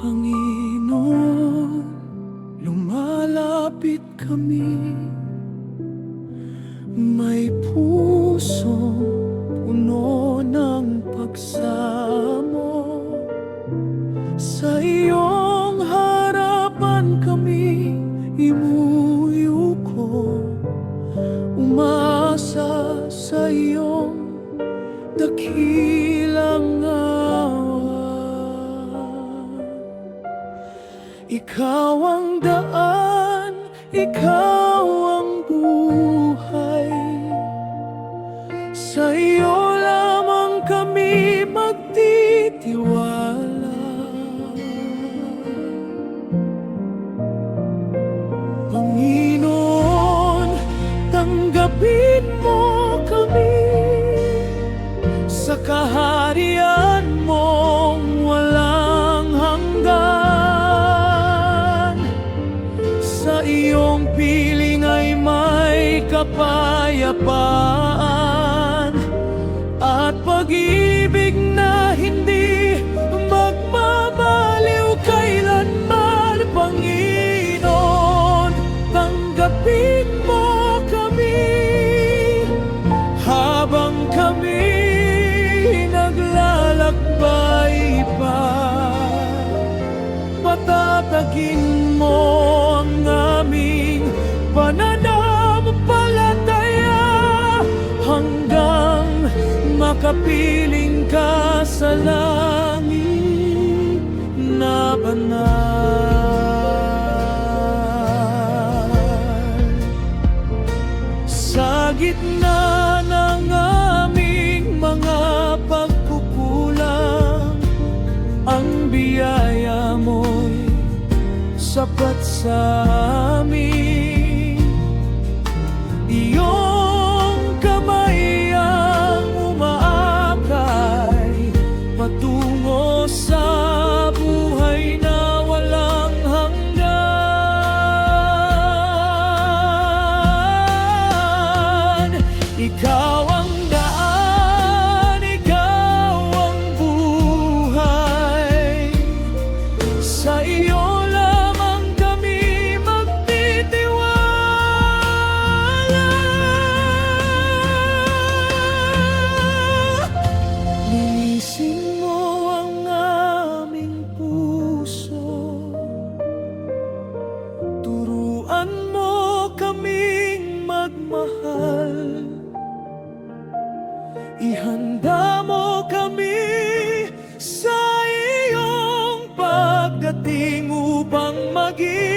Panginoon, lumalapit kami. May pusong puno ng pagsamo. Sa iyong harapan kami imuyuko, umasa sa iyong dakilang awa. Ikaw ang daan, ikaw ang buhay. Sa iyo lamang kami magtitiwala. Panginoon, tanggapin mo kami sa kaharian mong walang hanggan. Sa iyong piling ay may kapayapaan at pag-ibig na hindi magmamaliw kailanman. Panginoon, tanggapin mo kami habang kami naglalakbay pa. Patatagin mo ang aming pananampalataya hanggang makapiling ka sa langit na banal. Sa gitna ng aming mga pagkukulang, ang biyaya mo'y sapat sa amin. Iyong kamay ang umaakay patungo sa buhay na walang hanggan. Ikaw ang daan, ikaw ang buhay. Sa iyo mo kaming magmahal. Ihanda mo kami sa iyong pagdating upang maging